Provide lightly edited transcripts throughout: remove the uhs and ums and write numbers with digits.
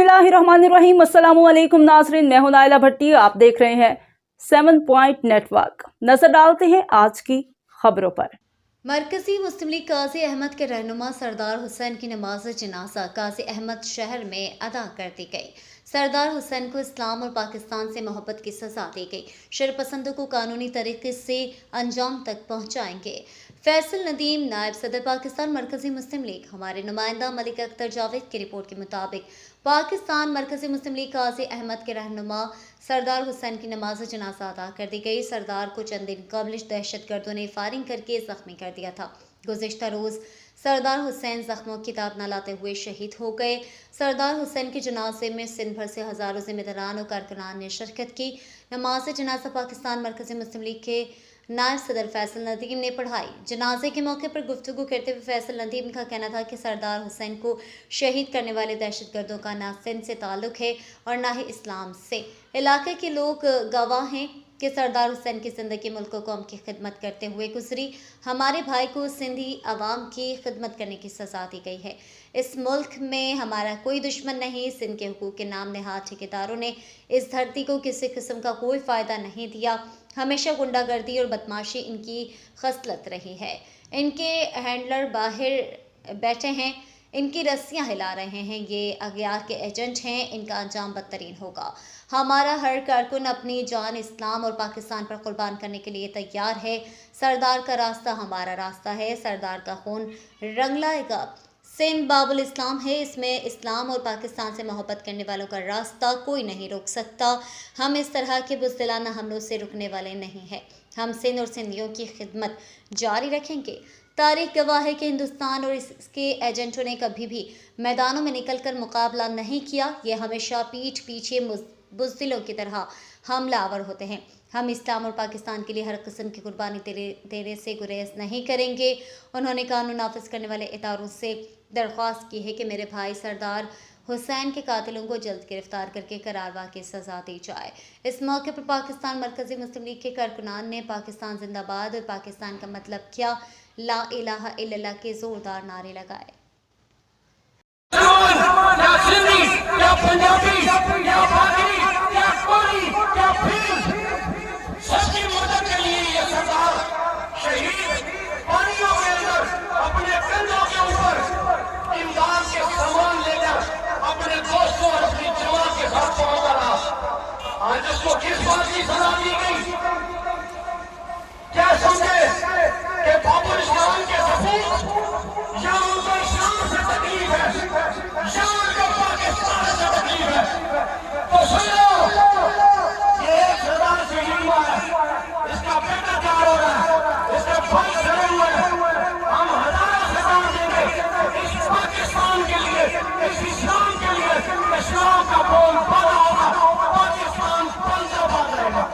बिस्मिल्लाहिर्रहमानिर्रहीम। अस्सलामुअलैकुम नाज़रीन, मैं हूं नाइला भट्टी। आप देख रहे हैं 7 पॉइंट नेटवर्क। नजर डालते हैं आज की खबरों पर। मरकजी मुस्लिम लीग काजी अहमद के रहनुमा सरदार हुसैन की नमाज जनाजा काजी अहमद शहर में अदा कर दी गई। सरदार हुसैन को इस्लाम और पाकिस्तान से मोहब्बत की सजा दी गई। शरपसंदों को कानूनी तरीके से अंजाम तक पहुंचाएंगे। फैसल नदीम, नायब सदर पाकिस्तान मरकजी मुस्लिम लीग। हमारे नुमाइंदा मलिक अख्तर जावेद की रिपोर्ट के मुताबिक पाकिस्तान मरकजी मुस्लिम लीग काजी अहमद के रहनुमा सरदार हुसैन की नमाज जनाजा अदा कर दी गई। सरदार को चंद दिन कबल दहशतगर्दों ने फायरिंग करके जख्मी कर दिया था। गुज़िश्ता रोज़ सरदार हुसैन जख्मों की दाद न लाते हुए शहीद हो गए। सरदार हुसैन के जनाजे में सिंध भर से हज़ारों ज़िम्मेदारान और कारकुनान ने शिरकत की। नमाज जनाजा पाकिस्तान मरकजी मुस्लिम लीग के नायब सदर फैसल नदीम ने पढ़ाई। जनाजे के मौके पर गुफ्तगू करते हुए फैसल नदीम का कहना था कि सरदार हुसैन को शहीद करने वाले दहशतगर्दों का ना सिंध से ताल्लुक़ है और ना ही इस्लाम से। इलाके के लोग गवाह हैं कि सरदार हुसैन की ज़िंदगी मुल्क और कौम की खिदमत करते हुए गुजरी। हमारे भाई को सिंधी अवाम की खिदमत करने की सज़ा दी गई है। इस मुल्क में हमारा कोई दुश्मन नहीं। सिंध के हुकूक के नाम नहाद ठेकेदारों ने इस धरती को किसी किस्म का कोई फ़ायदा नहीं दिया। हमेशा गुंडागर्दी और बदमाशी इनकी खसलत रही है। इनके हैंडलर बाहर बैठे हैं, इनकी रस्सियां हिला रहे हैं। ये अगयार के एजेंट हैं। इनका अंजाम बदतरीन होगा। हमारा हर कारकुन अपनी जान इस्लाम और पाकिस्तान पर कुर्बान करने के लिए तैयार है। सरदार का रास्ता हमारा रास्ता है। सरदार का खून रंग लाएगा। सिंध बाबुल इस्लाम है। इसमें इस्लाम और पाकिस्तान से मोहब्बत करने वालों का रास्ता कोई नहीं रोक सकता। हम इस तरह के बुज़दिलाना हमलों से रुकने वाले नहीं हैं। हम सिंध और सिंधियों की खिदमत जारी रखेंगे। तारीख गवाह है कि हिंदुस्तान और इसके एजेंटों ने कभी भी मैदानों में निकलकर मुकाबला नहीं किया। ये हमेशा पीठ पीछे बुज़दिलों की तरह हमलावर होते हैं। हम इस्लाम और पाकिस्तान के लिए हर किस्म की कुर्बानी देने से गुरेज नहीं करेंगे। उन्होंने कानून नाफिज करने वाले इदारों से दरख्वास्त की है कि मेरे भाई सरदार हुसैन के कातिलों को जल्द गिरफ्तार करके करारवा की सज़ा दी जाए। इस मौके पर पाकिस्तान मरकजी मुस्लिम लीग के कारकुनान ने पाकिस्तान जिंदाबाद और पाकिस्तान का मतलब क्या, ला इलाहा इल्लल्लाह के ज़ोरदार नारे लगाए। आज उसको किस बात की सजा दी गई? क्या समझे कि बाबुल इस्लाम के सपूत या उनको इस्लाम से तकलीफ है या उनको पाकिस्तान से तकलीफ है? तो सुनो, ये एक सरदार शहीद हुआ है, इसका बेटा तैयार हो रहा है, इसका भाई खड़े हुए हैं। हम हजारों सरदार देंगे इस पाकिस्तान के लिए, इस इस्लाम के लिए। इस्लाम का बोल बड़ा होगा, पाकिस्तान जिंदाबाद रहेगा।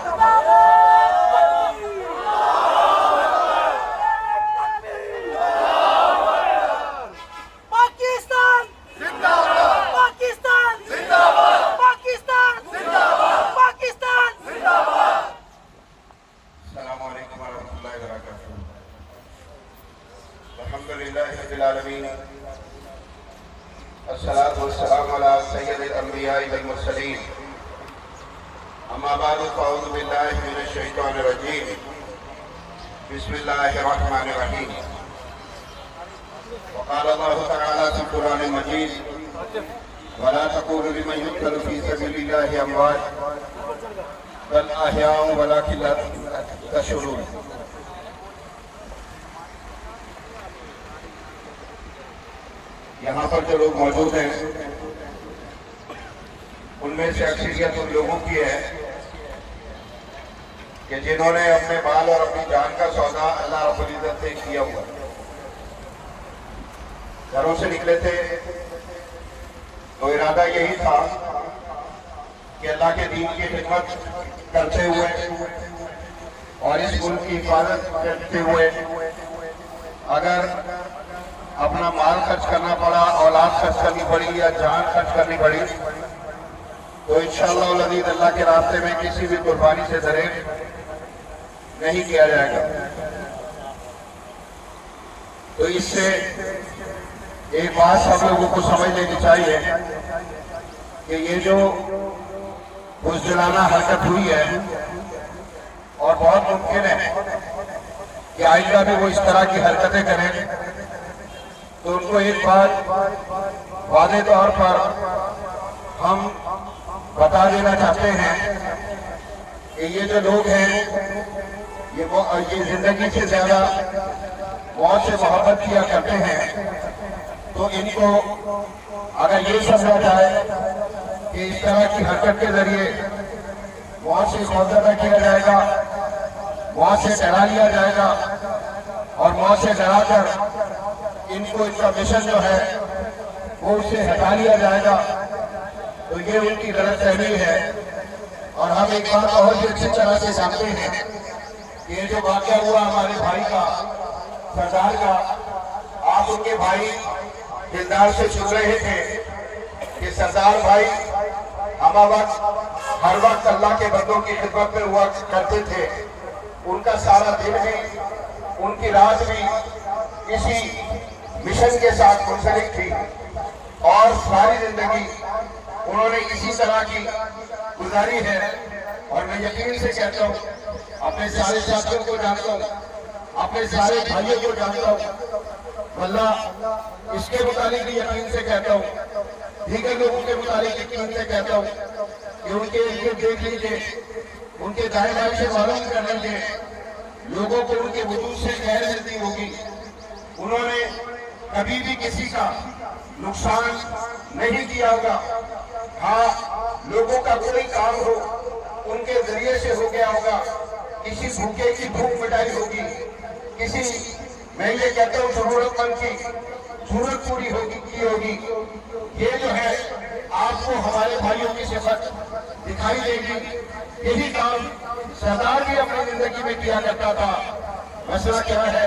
अस्सलातु वस्सलामु अला सय्यदिल अंबिया वल मुरसलीन। अम्मा बाद फ़अऊज़ु बिल्लाहि मिनश शैतानिर रजीम। बिस्मिल्लाहिर रहमानिर रहीम। वक़ाल अल्लाहु तआला फ़िल क़ुरआनिल मजीद वला तक़ूलू लिमन युक़्तलु फ़ी सबीलिल्लाहि अमवात बल अहयाउन वलाकिन ला तशऊरून। यहाँ पर जो लोग मौजूद हैं उनमें से अक्सरियत उन लोगों की है कि जिन्होंने अपने बाल और अपनी जान का सौदा अल्लाह रब्बुल इज्जत से किया हुआ। घरों से निकले थे तो इरादा यही था कि अल्लाह के दीन की खिदमत करते हुए और इस मुल्क की हिफाजत करते हुए अगर अपना माल खर्च करना पड़ा, औलाद खर्च करनी पड़ी या जान खर्च करनी पड़ी, तो इंशाअल्लाह अज़ीज़ अल्लाह के रास्ते में किसी भी कुर्बानी से दरेज नहीं किया जाएगा। तो इससे एक बात सब लोगों को समझ लेनी चाहिए कि ये जो बुज़दिलाना हरकत हुई है और बहुत मुमकिन है कि आइंदा भी वो इस तरह की हरकतें करें, तो उनको एक बात वादे तौर पर हम बता देना चाहते हैं कि ये जो लोग हैं ये जिंदगी से ज्यादा मौत से मोहब्बत किया करते हैं, तो इनको अगर ये समझा जाए कि इस तरह की हरकत के जरिए मौत से खौफजदा किया जाएगा, मौत से डरा लिया जाएगा और मौत से डराकर इनको इनका मिशन जो है वो उससे हटा लिया जाएगा, तो ये उनकी गलतफहमी है। और हम एक बात और भी अच्छी तरह से जानते हैं, ये जो वाक़या हुआ हमारे भाई का, सरदार का, आप उनके भाई दिलदार से सुन रहे थे कि सरदार भाई हर वक्त अल्लाह के बंदों की खिदमत में हुआ करते थे। उनका सारा दिन भी, उनकी रात भी इसी मिशन के साथ मुंसलिक थी और सारी जिंदगी उन्होंने इसी तरह की गुजारी है। और मैं यकीन से कहता हूँ, अपने सारे साथियों को जानता हूँ, अपने सारे भाइयों को जानता हूँ, वल्लाह इसके मुतालिक भी यकीन से कहता हूँ, दीगर लोगों के मुतालिक यकीन से कहता हूँ कि उनके लिए देख लीजिए, उनके दाएं बाएं से मालूम कर लीजिए, लोगों को उनके वजूद से खैर मिलती होगी। उन्होंने कभी भी किसी का नुकसान नहीं किया होगा। हाँ, लोगों का कोई काम हो उनके जरिए से हो गया होगा, किसी भूखे की भूख मिटाई होगी, किसी, मैं ये कहता हूँ, जरूरतमंद की जरूरत पूरी होगी। ये जो है आपको हमारे भाइयों की सिफत दिखाई देगी। यही काम सरदार भी अपनी जिंदगी में किया करता था। मसला क्या है?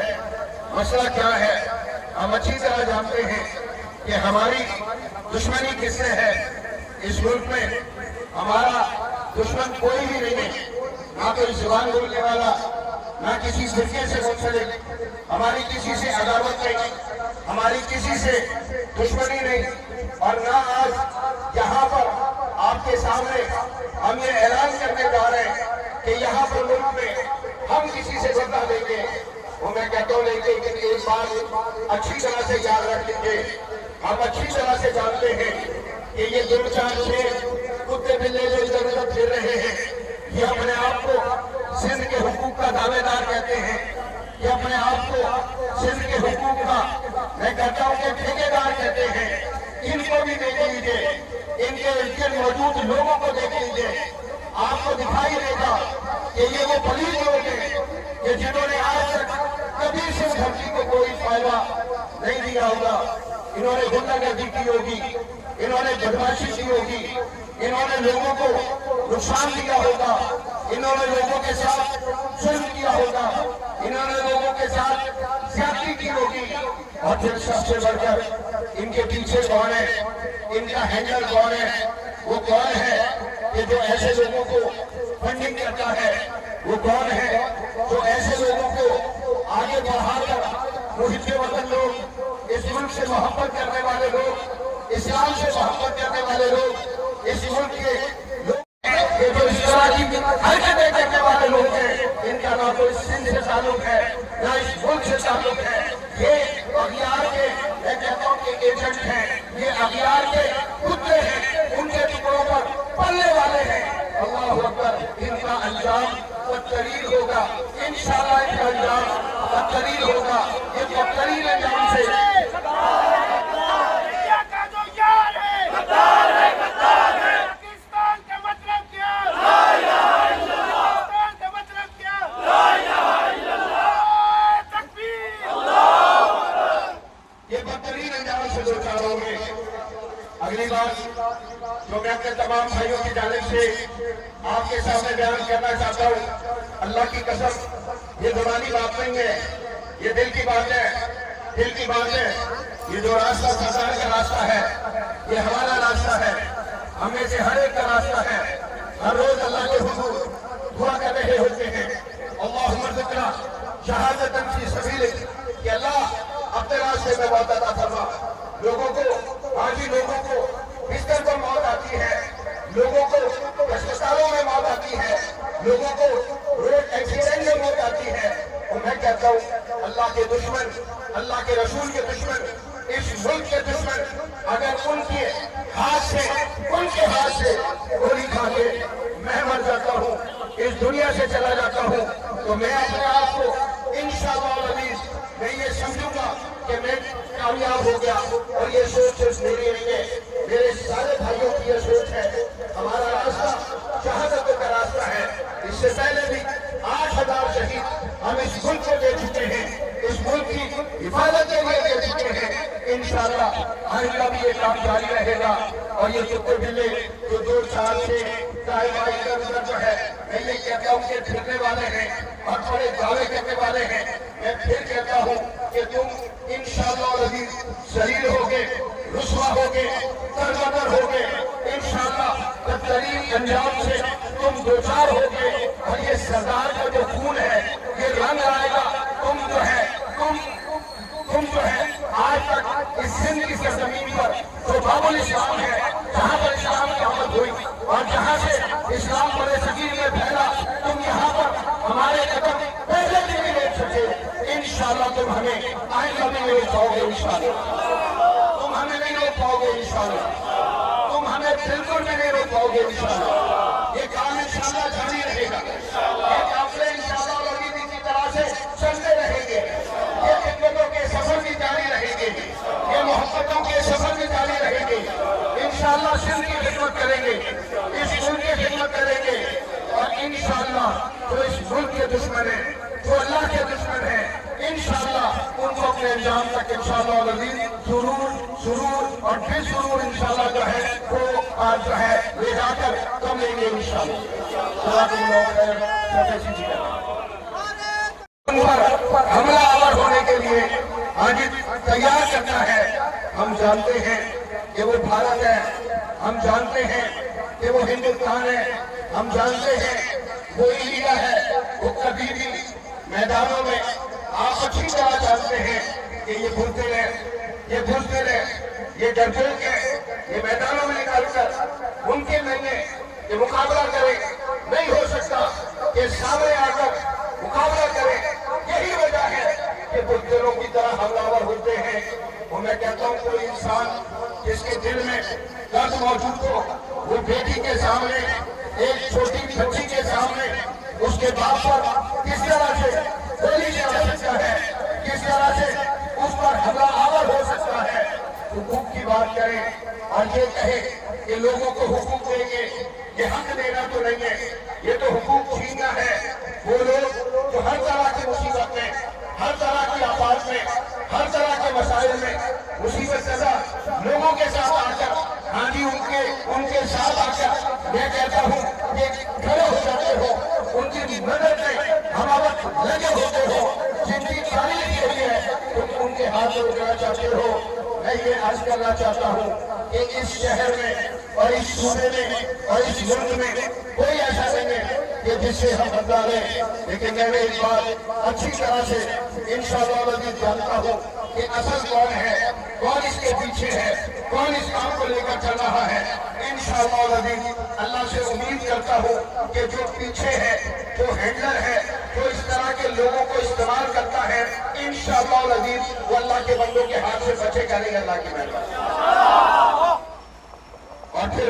मसला क्या है? हम अच्छी तरह जानते हैं कि हमारी दुश्मनी किससे है। इस मुल्क में हमारा दुश्मन कोई भी नहीं है, ना कोई जुबान बोलने वाला, ना किसी फिरके से मुंसलिक, हमारी किसी से अदावत नहीं, हमारी किसी से दुश्मनी नहीं। और ना आज यहाँ पर आपके सामने हम ये ऐलान करने जा रहे हैं कि यहाँ पर मुल्क में हम किसी से बदला लेंगे। वो मैं कहता हूँ लेंगे, लेकिन एक बात अच्छी तरह से याद रख लीजिए, हम अच्छी तरह से जानते हैं कि ये 2-4 कुत्ते बिल्ले जो इधर उधर फिर रहे हैं, ये अपने आप को सिंध के हुकूक का दावेदार कहते हैं, ये अपने आप को सिंध के हुकूक का, मैं कहता हूँ कि ठेकेदार कहते हैं। इनको भी देख लीजिए, इनके मौजूद लोगों को देख लीजिए, आपको दिखाई देगा कि ये वो पलीद लोग हैं कि जिन्होंने आज तक कभी सिर्फ धरती को कोई फायदा नहीं दिया होगा। इन्होंने गुंडागर्दी की होगी, इन्होंने बदमाशी की होगी, इन्होंने लोगों को नुकसान दिया होगा, इन्होंने लोगों के साथ जुल्म किया होगा, इन्होंने लोगों के साथ ज्यादती की होगी। और फिर सबसे बढ़कर इनके पीछे कौन है, इनका हैंडल कौन है? वो कौन है कि जो ऐसे लोगों को फंडिंग करता है? वो कौन है जो ऐसे लोगों को आगे बढ़ाकर मुहिब वतन लोग, इस मुल्क से मोहब्बत करने वाले लोग, इस्लाम से मोहब्बत करने वाले लोग, इस मुल्क के लोग जो इस तरह की हरकतें करने वाले लोग हैं, इनका ना तो इस सिंध से ताल्लुक है, ना इस मुल्क से ताल्लुक है। ये अगियार के, मैं कहता हूँ कि एजेंट हैं, ये अगियार के कुत्ते हैं, उनके टुकड़ों पर पलने वाले हैं। अल्लाहु अकबर। इनका अंजाम बदतरीन होगा, इंशाअल्लाह इनका अंजाम बदतरीन होगा। ये बदतरीन अंजाम से अगली बात जो मैं अपने तमाम भाइयों की जानिब से आपके सामने बयान करना चाहता हूँ, अल्लाह की कसम, ये ज़ुबानी बात नहीं है, ये दिल की बात है, दिल की बात है। ये जो रास्ता सरदार का रास्ता है, ये हमारा रास्ता है, हमें से हर एक का रास्ता है। हर रोज अल्लाह के हुजूर दुआ कर रहे होते हैं, अल्लाहुम्मा ज़िक्रा शहादतन फी सबीलिक, कि अल्लाह अपने रास्ते में मौत अता फरमा। लोगों को, आज ही लोगों को बिस्तर पर मौत आती है, अल्लाह के दुश्मन, अल्लाह के रसूल के दुश्मन, इस मुल्क के दुश्मन अगर उनके हाथ से गोली खा के मैं मर जाता हूँ, इस दुनिया से चला जाता हूँ, तो मैं अपने आप को इंशाअल्लाह अज़ीज़ मैं ये समझूंगा कि मैं कामयाब हो गया। और ये सोच सिर्फ मेरी नहीं है, मेरे सारे भाइयों की ये सोच है। हमारा रास्ता शहादत का रास्ता है। इससे पहले भी 8,000 शहीद हम इस मुल्क को दे चुके हैं, इस मुल्क की हिफाजत के लिए दे चुके हैं। इंशाअल्लाह आइंदा भी ये काम जारी रहेगा। और ये कुत्ते बिल्ले जो 2 साल से जो है, मैं ये कहता हूँ कि फिरने वाले हैं और बड़े दावे करने वाले हैं। मैं फिर कहता हूँ कि तुम इंशाअल्लाह अज़ीज़ शरीर होगे, रुसवा होगे, तरबदर होगे। इंशाअल्लाह तरीन अंजाम से तुम 2 चार होगे और ये सरदार का जो खून है ये रंग आएगा। तुम जो है आज तक इस सिंध की सरजमीन पर जो बाबुल इस्लाम है, जहाँ पर इस्लाम की आमद हुई और जहाँ से इस्लाम बड़े सगीर में फैला, तुम यहाँ पर हमारे कदम पहले भी नहीं ले सके। इंशाअल्लाह तुम हमें आइंदा भी नहीं रोक पाओगे। इंशाअल्लाह तुम हमें नहीं रोक पाओगे। इंशाअल्लाह तुम हमें बिल्कुल भी नहीं रोक पाओगे। इंशाअल्लाह ये काम इंशाअल्लाह जारी रहेगा। ये काफिले इंशाअल्लाह इसी तरह से चलते रहेंगे। ये खिदमतों के सफर भी जारी रहेंगे, ये मोहब्बतों के सफर भी जारी रहेंगे। इंशाअल्लाह सिंध की खिदमत करेंगे, इस मुल्क की खिदमत करेंगे। और इंशाअल्लाह जो इस मुल्क के दुश्मन है, जो अल्लाह के दुश्मन है, इंशाअल्लाह उनको अपने अंजाम तक इंशाअल्लाह सुरूर और फिर सुरूर इंशाअल्लाह जो है वो आज जो है ले जाकर कम लेंगे हमलावर होने के लिए आज तैयार करना है। हम जानते हैं कि वो भारत है, हम जानते हैं कि वो हिंदुस्तान है, हम जानते हैं वो इंडिया है। वो कभी भी मैदानों में आप अच्छी तरह जानते हैं कि ये बुज़दिल है, ये डरपोक है। ये मैदानों में निकालकर मुमकिन नहीं है कि मुकाबला करे, नहीं हो सकता कि सामने आकर मुकाबला करे। यही वजह है कि बुज़दिलों की तरह हमलावर होते हैं। और मैं कहता हूँ कोई इंसान जिसके दिल में दर्द मौजूद हो, वो बेटी के सामने, एक छोटी बच्ची के सामने उसके बाप पर किस तरह से गोली चला सकता है, किस तरह से उस पर हमलावर हो सकता है। हुकूक की बात करें और ये कहे कि लोगों को हुकूक देंगे, ये हक देना तो नहीं है, ये तो हुकूक छीनना है। वो लोग जो हर तरह की मुसीबत में, हर तरह की आफत में, हर तरह के मसाइल में मुसीबत सजा लोगों के साथ आकर, हाँ जी उनके साथ आकर मैं कहता हूँ कि खड़े हो जाते हो, उनकी मदद में हम अब लगे होते हो। जिनकी तारीफ के लिए तुम उनके हाथ में उठाना चाहते हो। मैं ये आज करना चाहता हूँ कि इस शहर में और इस सूबे में और इस मुल्क में कोई ऐसा नहीं है कि जिससे हम बदला लें। लेकिन मैं एक बात अच्छी तरह से इंशाअल्लाह जानता हूँ कि असल कौन है, कौन इसके पीछे है, कौन इस काम को लेकर चल रहा है। इंशाअल्लाह अल्लाह से उम्मीद करता हूँ कि जो पीछे है, जो हैंडलर है, जो इस तरह के लोगों को इस्तेमाल करता है, इंशाअल्लाह वो अल्लाह के बंदों के हाथ से बचेगा नहीं, अल्लाह की मेहरबानी। और फिर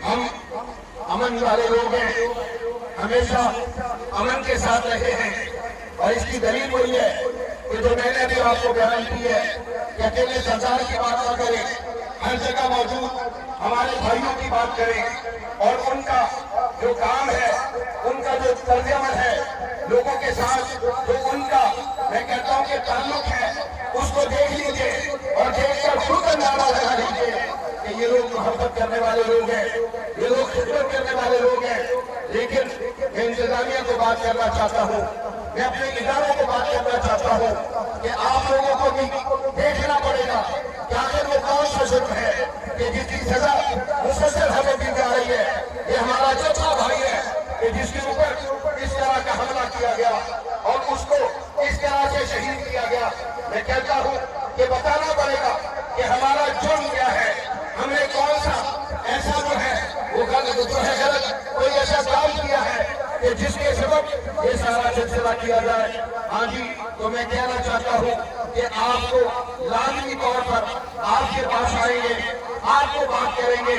हम अमन वाले लोग हैं, हमेशा अमन के साथ रहे हैं। और इसकी दलील वही है कि जो मैंने भी आपको बयान की है कि अकेले सरदार की बात न करें, हर जगह मौजूद हमारे भाइयों की बात करें। और उनका जो काम है, उनका जो तर्जमन है लोगों के साथ, जो उनका मैं कहता हूँ कि ताल्लुक है, उसको देख लीजिए और देखकर खुद अंदाजा लगा लीजिए कि ये लोग मोहब्बत करने वाले लोग हैं, ये लोग खिदमत करने वाले लोग हैं। लेकिन मैं इंतजामिया को बात करना चाहता हूँ, मैं अपने इदारों को बात करना चाहता हूँ कि आप लोगों को भी देखना पड़ेगा कि आखिर वो कौन सा जुर्म है कि जिसकी सजा मुसलसल हमें दी जा रही है। ये हमारा चौथा भाई है कि जिसके ऊपर इस तरह का हमला किया गया और उसको इस तरह से शहीद किया गया। मैं कहता हूँ कि बताना पड़ेगा कि हमारा जुर्म क्या है, हमने कौन सा ऐसा जो है वो गलत कोई ऐसा काम किया है कि जिसके सबब ये सारा सिलसिला किया जाए। हाँ जी, तो मैं कहना चाहता हूँ कि आपको लाजमी तौर पर आपके पास आएंगे, आपको बात करेंगे,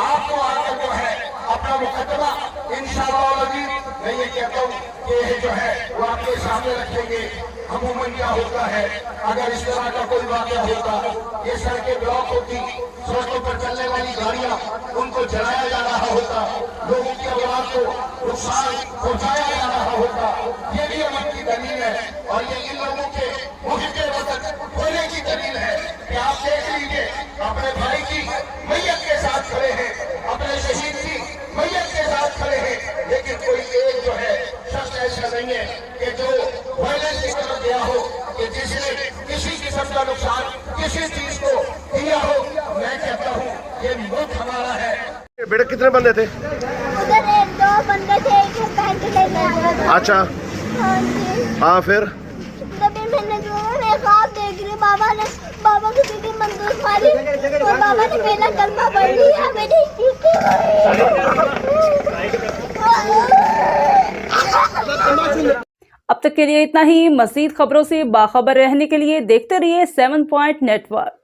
आपको आकर जो है अपना मुकदमा इंशाअल्लाह अजीज मैं ये कहता हूँ कि ये जो है वो आपके सामने रखेंगे। अमूमन क्या होता है, अगर इस तरह का कोई वाक़या होता, ये सड़कें ब्लॉक होती, सड़कों पर चलने वाली गाड़ियां उनको जलाया जा रहा होता, लोगों की औलाद को नुकसान पहुंचाया जा रहा होता। ये भी अमन की दलील है और ये इन लोगों के मुहिब वतन होने की दलील है कि आप देख लीजिए, अपने भाई की मैयत के साथ खड़े हैं, अपने शहीद की मैयत के साथ खड़े हैं, लेकिन कोई एक जो है शख्स ऐसा नहीं है कि जो वायलेंस की तरफ गया हो, कि जिसने किसी किस्म का नुकसान किसी चीज को दिया हो। मैं कहता हूँ ये मुल्क हमारा है। बेटे कितने बंदे थे? उधर एक दो बंदे थे, एक बैंक लेने आया था। अच्छा, हाँ जी। हाँ फिर तभी मैंने जो मैं ख्वाब देख रही, बाबा किसी की बंदूक मारी और बाबा ने पहला कलमा पढ़ लिया। मेरी अब तक के लिए इतना ही। मज़ीद खबरों से बाखबर रहने के लिए देखते रहिए 7 पॉइंट नेटवर्क।